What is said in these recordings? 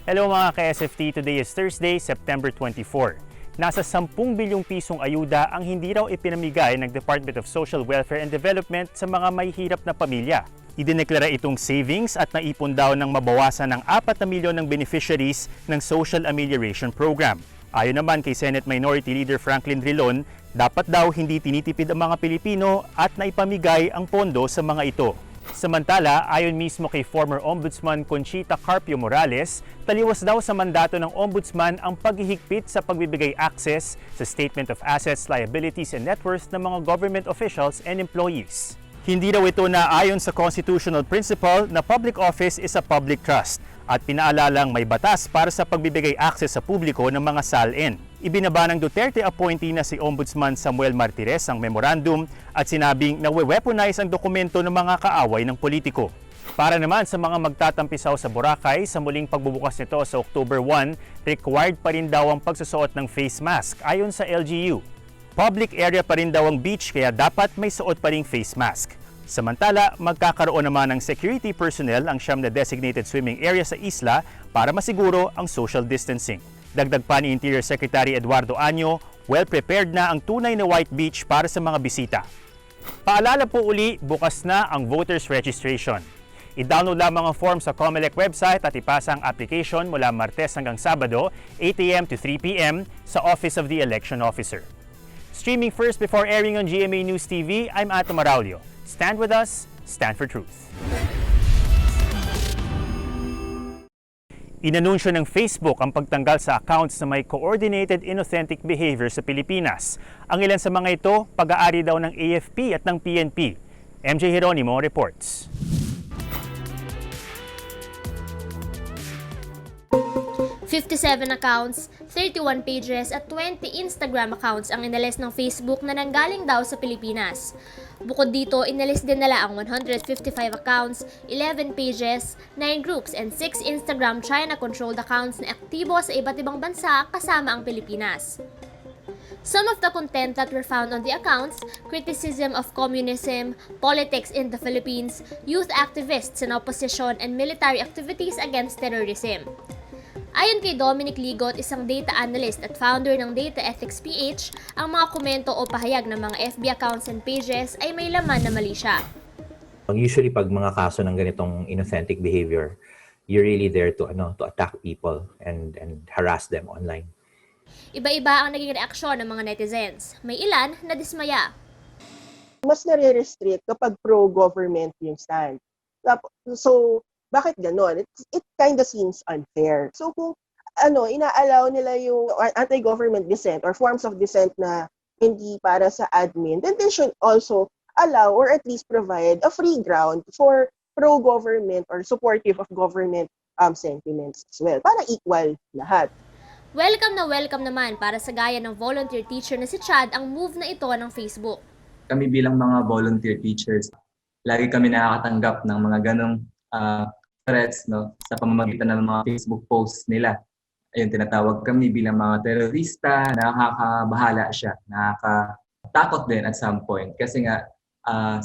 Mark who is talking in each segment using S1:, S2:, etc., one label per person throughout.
S1: Hello mga ka-SFT, today is Thursday, September 24. Nasa 10 bilyong pisong ayuda ang hindi raw ipinamigay ng Department of Social Welfare and Development sa mga mahihirap na pamilya. Idineklara itong savings at naipon daw ng mabawasan ng 4 milyon ng beneficiaries ng Social Amelioration Program. Ayon naman kay Senate Minority Leader Franklin Drilon, dapat daw hindi tinitipid ang mga Pilipino at naipamigay ang pondo sa mga ito. Samantala, ayon mismo kay former Ombudsman Conchita Carpio Morales, taliwas daw sa mandato ng Ombudsman ang paghihigpit sa pagbibigay access sa Statement of Assets, Liabilities and Net Worth ng mga government officials and employees. Hindi raw ito naayon sa constitutional principle na public office is a public trust at pinaalalang may batas para sa pagbibigay access sa publiko ng mga SALN. Ibinaba ng Duterte appointee na si Ombudsman Samuel Martires ang memorandum at sinabing nawe-weaponize ang dokumento ng mga kaaway ng politiko. Para naman sa mga magtatampisaw sa Boracay, sa muling pagbubukas nito sa October 1, required pa rin daw ang pagsusuot ng face mask ayon sa LGU. Public area pa rin daw ang beach kaya dapat may suot pa ring face mask. Samantala, magkakaroon naman ng security personnel ang 9 na designated swimming area sa isla para masiguro ang social distancing. Dagdag pa ni Interior Secretary Eduardo Año, well-prepared na ang tunay na white beach para sa mga bisita. Paalala po uli, bukas na ang voters registration. I-download lamang ang form sa COMELEC website at ipasa ang application mula Martes hanggang Sabado, 8 a.m. to 3 p.m. sa Office of the Election Officer. Streaming first before airing on GMA News TV, I'm Ato Maraulio. Stand with us, stand for truth. Inanunsyo ng Facebook ang pagtanggal sa accounts na may coordinated inauthentic behavior sa Pilipinas. Ang ilan sa mga ito, pag-aari daw ng AFP at ng PNP. MJ Jeronimo reports.
S2: ₱57 accounts, 31 pages at 20 Instagram accounts ang inalis ng Facebook na nanggaling daw sa Pilipinas. Bukod dito, inalis din nila ang 155 accounts, 11 pages, 9 groups and 6 Instagram China-controlled accounts na aktibo sa iba't ibang bansa kasama ang Pilipinas. Some of the content that were found on the accounts, criticism of communism, politics in the Philippines, youth activists in opposition and military activities against terrorism. Ayon kay Dominic Ligot, isang data analyst at founder ng Data Ethics PH, ang mga komento o pahayag ng mga FB accounts and pages ay may laman na mali siya.
S3: Usually pag mga kaso ng ganitong inauthentic behavior, you're really there to attack people and harass them online.
S2: Iba-iba ang naging reaksyon ng mga netizens. May ilan na dismaya.
S4: Mas nare-restrict kapag pro-government yung stand. So, bakit ganon? It kind of seems unfair. So kung inaalaw nila yung anti-government dissent or forms of dissent na hindi para sa admin, then they should also allow or at least provide a free ground for pro-government or supportive of government sentiments as well, para equal lahat.
S2: Welcome naman para sa gaya ng volunteer teacher na si Chad ang move na ito ng Facebook.
S5: Kami bilang mga volunteer teachers, lagi kami nakakatanggap ng mga ganong threats sa pamamagitan ng mga Facebook posts nila. Ayun, tinatawag kami bilang mga terorista, nakakabahala siya, nakakatakot din at some point kasi nga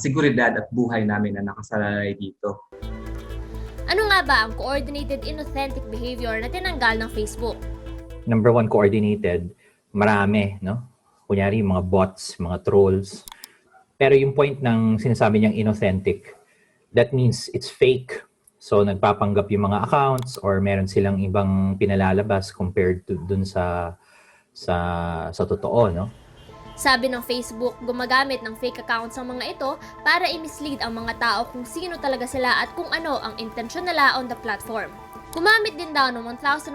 S5: seguridad at buhay namin na nakasalalay dito.
S2: Ano nga ba ang coordinated inauthentic behavior na tinanggal ng Facebook?
S3: Number 1, coordinated. Marami, no? Kunyari, mga bots, mga trolls. Pero yung point ng sinasabi niyang inauthentic, that means it's fake. So nagpapanggap yung mga accounts or meron silang ibang pinalalabas compared to dun sa totoo, no?
S2: Sabi ng Facebook, gumagamit ng fake accounts ang mga ito para i-mislead ang mga tao kung sino talaga sila at kung ano ang intensyon nila on the platform. Gumamit din daw ng $1,100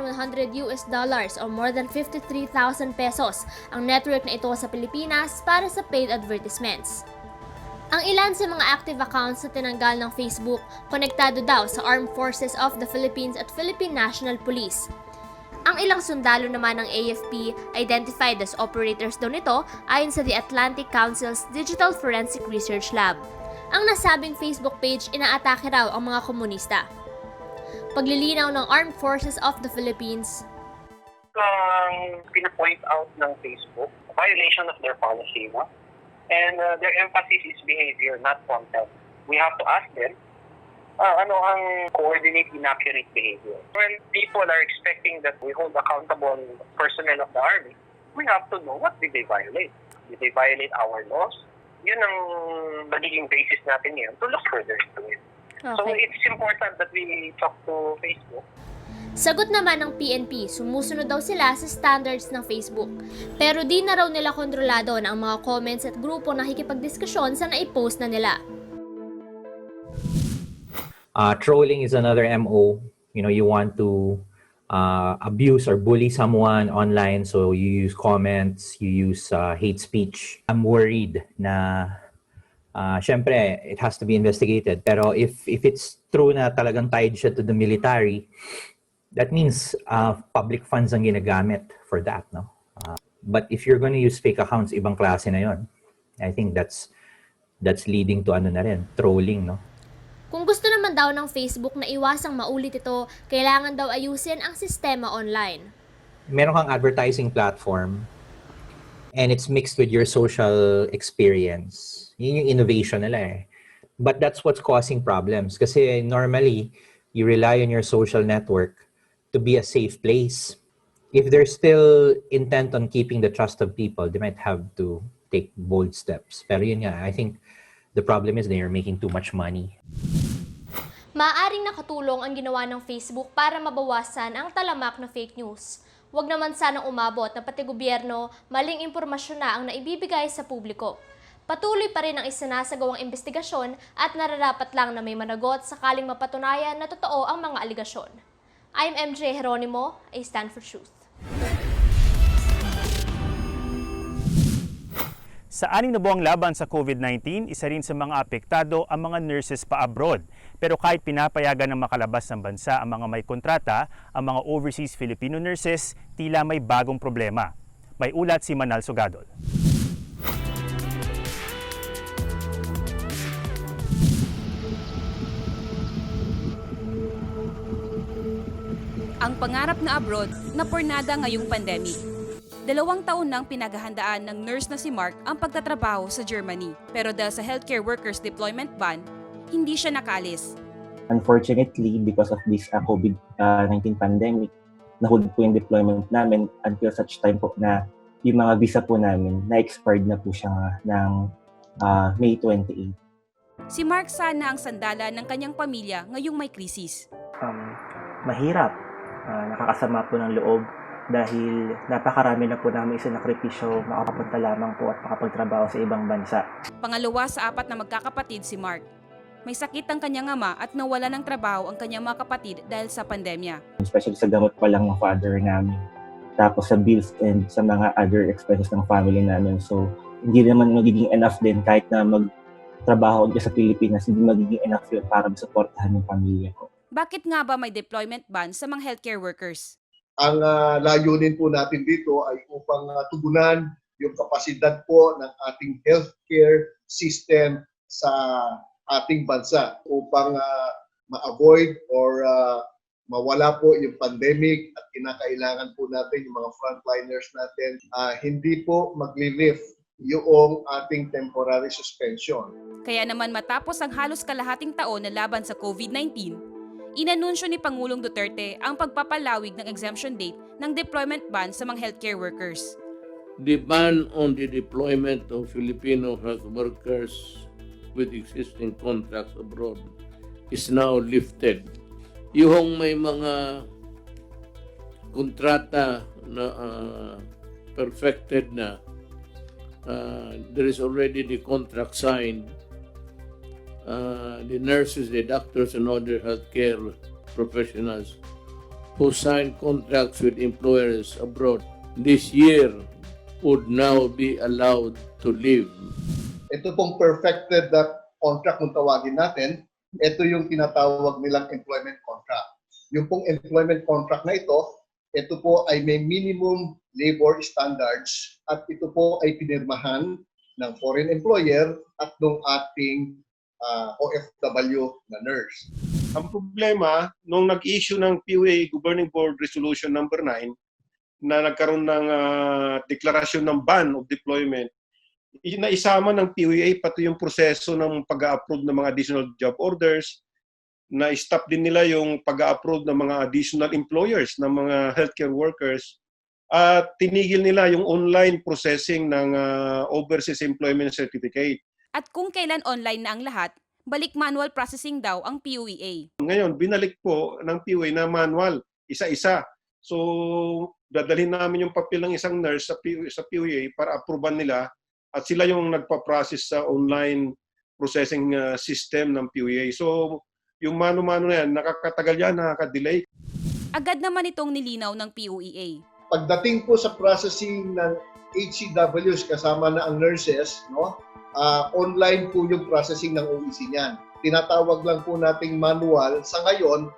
S2: o more than 53,000 pesos ang network na ito sa Pilipinas para sa paid advertisements. Ang ilan sa mga active accounts na tinanggal ng Facebook, konektado daw sa Armed Forces of the Philippines at Philippine National Police. Ang ilang sundalo naman ng AFP, identified as operators daw nito ayon sa the Atlantic Council's Digital Forensic Research Lab. Ang nasabing Facebook page, inaatake raw ang mga komunista. Paglilinaw ng Armed Forces of the Philippines,
S6: pinapoint out ng Facebook, violation of their policy, and their emphasis is behavior, not content. We have to ask them ano ang coordinate inaccurate behavior. When people are expecting that we hold accountable personnel of the army, we have to know what did they violate. Did they violate our laws? Yun ang magiging basis natin ngayon to look further into it. So it's important that we talk to Facebook.
S2: Sagot naman ng PNP, sumusunod daw sila sa standards ng Facebook. Pero di na raw nila kontrolado na ang mga comments at grupo nakikipagdiskusyon sa naipost na nila.
S3: Trolling is another MO. You want to abuse or bully someone online, so you use comments, you use hate speech. I'm worried na syempre, it has to be investigated. Pero if it's true na talagang tied siya to the military, that means public funds ang ginagamit for that, no? But if you're going to use fake accounts, ibang klase na yon. I think that's leading to trolling, no?
S2: Kung gusto naman daw ng Facebook na iwasang maulit ito, kailangan daw ayusin ang sistema online.
S3: Meron kang advertising platform and it's mixed with your social experience. Yun yung innovation nila eh. But that's what's causing problems. Kasi normally, you rely on your social network to be a safe place. If they're still intent on keeping the trust of people, they might have to take bold steps. Pero yun nga, I think the problem is they are making too much money.
S2: Maaaring nakatulong ang ginawa ng Facebook para mabawasan ang talamak na fake news. Huwag naman sanang umabot na pati gobyerno, maling impormasyon na ang naibibigay sa publiko. Patuloy pa rin ang isinasagawang investigasyon at nararapat lang na may managot sakaling mapatunayan na totoo ang mga aligasyon. I'm MJ Jeronimo, I stand for truth.
S1: Sa 6 na buwang laban sa COVID-19, isa rin sa mga apektado ang mga nurses pa abroad. Pero kahit pinapayagan ng makalabas ng bansa ang mga may kontrata, ang mga overseas Filipino nurses tila may bagong problema. May ulat si Manal Sugadol.
S7: Ang pangarap na abroad na pornada ngayong pandemic. 2 taon nang pinaghahandaan ng nurse na si Mark ang pagtatrabaho sa Germany. Pero dahil sa healthcare workers deployment ban, hindi siya nakaalis.
S8: Unfortunately, because of this COVID-19 pandemic, na-hold po yung deployment namin until such time po na yung mga visa po namin na-expired na po siya ng May 28.
S7: Si Mark sana ang sandala ng kanyang pamilya ngayong may krisis.
S9: Mahirap. Nakakasama po ng loob dahil napakarami na po namin isinakripisyo makapunta lamang po at makapagtrabaho sa ibang bansa.
S7: Pangalawa sa 4 na magkakapatid si Mark. May sakit ang kanyang ama at nawala ng trabaho ang kanyang mga kapatid dahil sa pandemya.
S8: Especially sa gamot pa lang ng father namin. Tapos sa bills and sa mga other expenses ng family namin. So hindi naman magiging enough din kahit na magtrabaho dyan sa Pilipinas, hindi magiging enough yun para masuportahan yung pamilya ko.
S7: Bakit nga ba may deployment ban sa mga healthcare workers?
S10: Ang layunin po natin dito ay upang tugunan yung kapasidad po ng ating healthcare system sa ating bansa upang ma-avoid or mawala po yung pandemic at kinakailangan po natin yung mga frontliners natin hindi po magli-lift yung ating temporary suspension.
S7: Kaya naman matapos ang halos kalahating taon na laban sa COVID-19, inanunsyo ni Pangulong Duterte ang pagpapalawig ng exemption date ng deployment ban sa mga healthcare workers.
S11: The ban on the deployment of Filipino health workers with existing contracts abroad is now lifted. Yung may mga kontrata na perfected na, there is already the contract signed. The nurses, the doctors, and other healthcare professionals who sign contracts with employers abroad this year would now be allowed to leave.
S10: Ito pong perfected contract kung tawagin natin, ito yung tinatawag nilang employment contract. Yung pong employment contract na ito po ay may minimum labor standards at ito po ay pinirmahan ng foreign employer at ng ating OFW na nurse. Ang problema, nung nag-issue ng PUA Governing Board Resolution number 9 na nagkaroon ng deklarasyon ng ban of deployment, naisama ng PUA pati yung proseso ng pag-approve ng mga additional job orders,
S12: na-stop din nila yung pag-approve ng mga additional employers, ng mga healthcare workers, at tinigil nila yung online processing ng overseas employment certificate.
S7: At kung kailan online na ang lahat, balik manual processing daw ang PUEA.
S12: Ngayon, binalik po ng PUA na manual, isa-isa. So, dadalhin namin yung papel ng isang nurse sa PUA para approvean nila at sila yung nagpa-process sa online processing system ng PUA. So, yung mano-mano na yan, nakakatagal yan, nakaka-delay.
S7: Agad naman itong nilinaw ng PUEA.
S10: Pagdating po sa processing ng HCWs kasama na ang nurses, no? Online po yung processing ng OEC niyan. Tinatawag lang po nating manual sa ngayon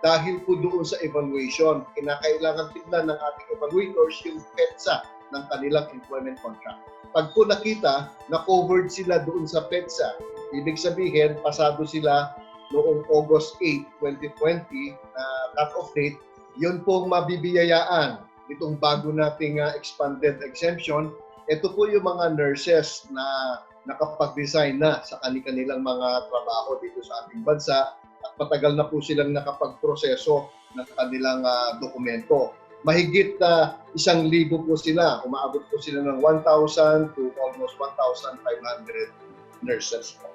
S10: dahil po doon sa evaluation. Kinakailangan tignan ng ating evaluators yung PETSA ng kanilang employment contract. Pag po nakita na covered sila doon sa PETSA, ibig sabihin pasado sila noong August 8, 2020 na cut-off date, yun pong mabibiyayaan itong bago nating expanded exemption. Ito po yung mga nurses na nakapag-resign na sa kanilang mga trabaho dito sa ating bansa at matagal na po silang nakapag-proseso ng kanilang dokumento. Mahigit 1,000 po sila. Umaabot po sila ng 1,000 to almost 1,500 nurses po.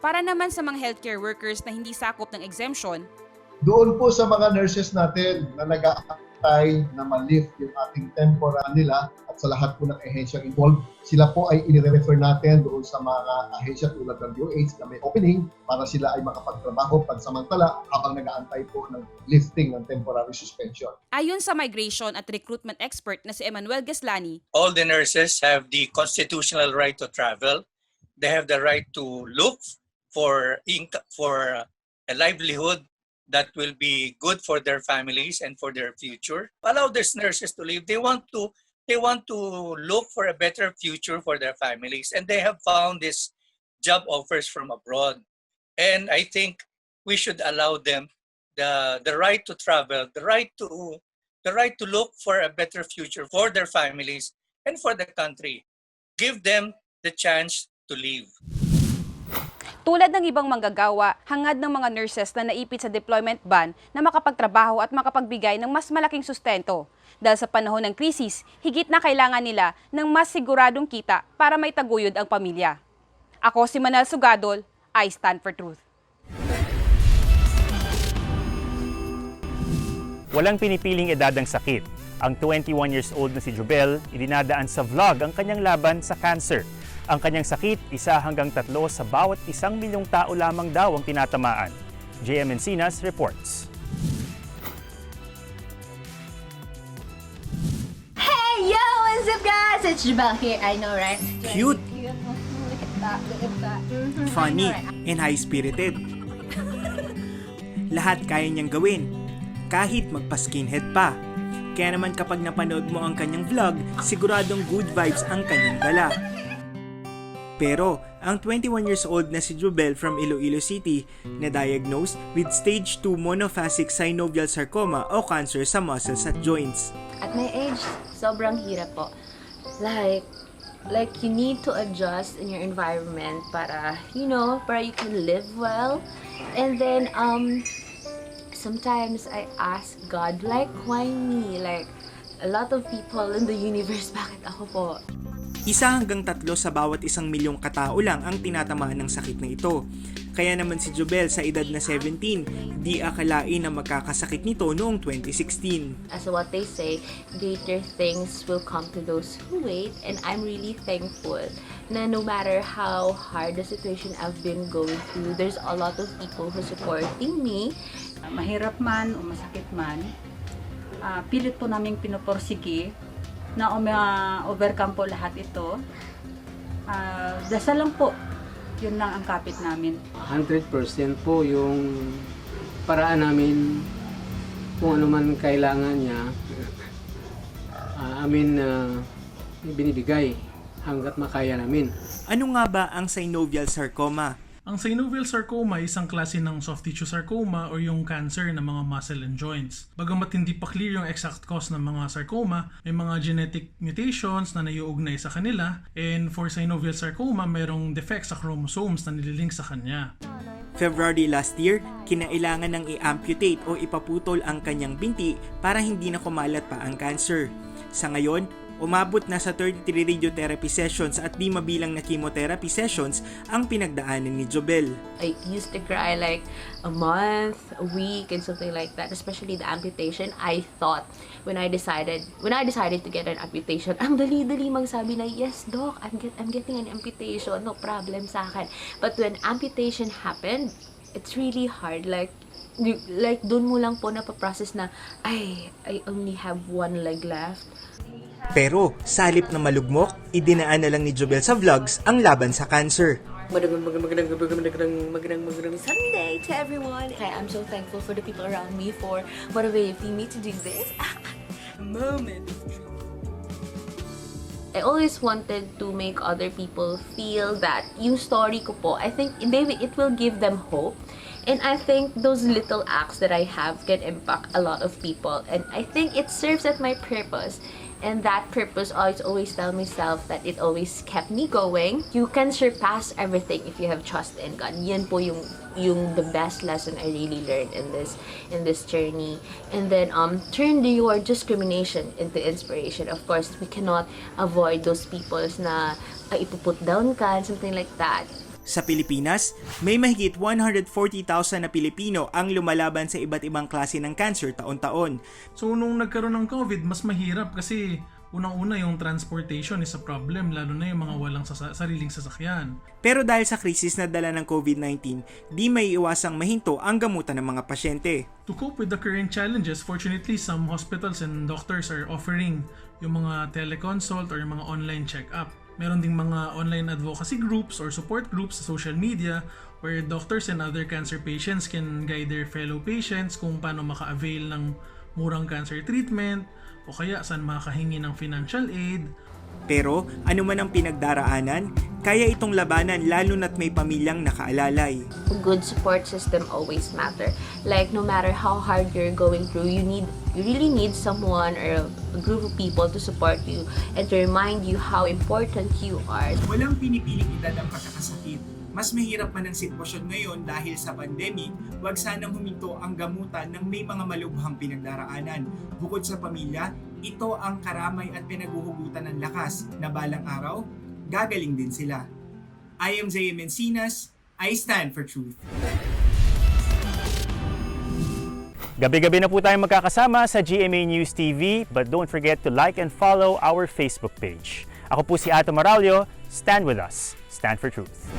S7: Para naman sa mga healthcare workers na hindi sakop ng exemption,
S10: doon po sa mga nurses natin na nag-aantay na ma-lift yung ating temporary nila at sa lahat po ng ahensyang involved, sila po ay i-refer natin doon sa mga ahensya tulad ng DOH na may opening para sila ay makapagtrabaho pansamantala habang nag-aantay po ng lifting ng temporary suspension.
S7: ayon sa migration at recruitment expert na si Emmanuel Gaslani,
S13: all the nurses have the constitutional right to travel. They have the right to look for a livelihood that will be good for their families and for their future. Allow these nurses to live. They want to look for a better future for their families, and they have found these job offers from abroad. And I think we should allow them the right to travel, the right to look for a better future for their families and for the country. Give them the chance to live.
S7: tulad ng ibang manggagawa, hangad ng mga nurses na naipit sa deployment ban na makapagtrabaho at makapagbigay ng mas malaking sustento. Dahil sa panahon ng krisis, higit na kailangan nila ng mas siguradong kita para may taguyod ang pamilya. Ako si Manal Sugadol, I Stand for Truth.
S1: Walang pinipiling edad ang sakit. Ang 21 years old na si Jubel, idinadaan sa vlog ang kanyang laban sa cancer. Ang kanyang sakit, 1 hanggang 3 sa bawat 1 milyong tao lamang daw ang tinatamaan. JM Encinas reports.
S14: Hey, yo! What's up, guys? It's Jubel here. I know, right?
S15: Cute,
S14: Look at that. Look at that.
S15: funny, and high-spirited. Lahat kaya niyang gawin, kahit magpa-skinhead pa. Kaya naman kapag napanood mo ang kanyang vlog, siguradong good vibes ang kanyang dala. Pero, ang 21 years old na si Jubel from Iloilo City na diagnosed with stage 2 monophasic synovial sarcoma o cancer sa muscles at joints.
S16: At my age, sobrang hirap po. Like you need to adjust in your environment para you can live well. And then, sometimes I ask God, like, why me? Like, a lot of people in the universe, bakit ako po?
S15: 1 hanggang 3 sa bawat 1 milyong katao lang ang tinatamaan ng sakit na ito. Kaya naman si Jubel sa edad na 17, di akalain na magkakasakit nito noong 2016.
S16: As what they say, greater things will come to those who wait, and I'm really thankful na no matter how hard the situation I've been going through, there's a lot of people who supporting me.
S17: Mahirap man o masakit man, pilit po naming pinuporsige na overcome po lahat ito. Dasal lang po, yun lang ang kapit namin.
S18: 100% po yung paraan namin kung ano man kailangan niya, binibigay hanggat makaya namin.
S15: Ano nga ba ang synovial sarcoma?
S19: Ang synovial sarcoma ay isang klase ng soft tissue sarcoma o yung cancer ng mga muscle and joints. Bagamat hindi pa clear yung exact cause ng mga sarcoma, may mga genetic mutations na naiuugnay sa kanila, and for synovial sarcoma, mayroong defects sa chromosomes na nililink sa kanya.
S15: February last year, kinailangan ng i-amputate o ipaputol ang kanyang binti para hindi na kumalat pa ang cancer. Sa ngayon, umabot na sa 33 radiotherapy sessions at 5 mabilang na chemotherapy sessions ang pinagdaanan ni Jobel.
S16: I used to cry like a month, a week, and something like that. Especially the amputation. I thought when I decided to get an amputation, ang dali-dali magsabi na, yes, doc, I'm getting an amputation, no problem sa akin. But when amputation happened, it's really hard. Like doon mo lang po napaprocess na, I only have one leg left.
S15: Pero, sa halip na malugmok, idinaan na lang ni Jobel sa vlogs ang laban sa cancer.
S16: Magandang Sunday to everyone. I'm so thankful for the people around me for motivating me to do this. Moment. I always wanted to make other people feel that yung story ko po, I think maybe it will give them hope. And I think those little acts that I have can impact a lot of people. And I think it serves as my purpose. And that purpose, I always tell myself that it always kept me going. You can surpass everything if you have trust in God. Yan po yung the best lesson I really learned in this journey. And then turn your discrimination into inspiration. Of course, we cannot avoid those people na ipuput down ka, something like that.
S15: Sa Pilipinas, may mahigit 140,000 na Pilipino ang lumalaban sa iba't ibang klase ng cancer taon-taon.
S19: So nung nagkaroon ng COVID, mas mahirap kasi unang-una yung transportation is a problem, lalo na yung mga walang sariling sasakyan.
S15: Pero dahil sa krisis na dala ng COVID-19, di may iwasang mahinto ang gamutan ng mga pasyente.
S19: To cope with the current challenges, fortunately, some hospitals and doctors are offering yung mga teleconsult or yung mga online check-up. Meron ding mga online advocacy groups or support groups sa social media where doctors and other cancer patients can guide their fellow patients kung paano maka-avail ng murang cancer treatment o kaya saan makakahingi ng financial aid.
S15: Pero ano man ang pinagdaraanan, kaya itong labanan lalo na't may pamilyang nakaalalay.
S16: A good support system always matter. Like no matter how hard you're going through, you really need someone or a group of people to support you and to remind you how important you are.
S15: Walang pinipiling edad ang pagkakasakit. Mas mahirap man ang sitwasyon ngayon dahil sa pandemic, wag sanang huminto ang gamutan ng may mga malubhang pinagdaraanan. Bukod sa pamilya, ito ang karamay at pinaguhugutan ng lakas na balang araw, gagaling din sila. I am Zaya Mencinas, I stand for truth.
S1: Gabi-gabi na po tayong magkakasama sa GMA News TV, but don't forget to like and follow our Facebook page. Ako po si Ato Maralio, stand with us, stand for truth.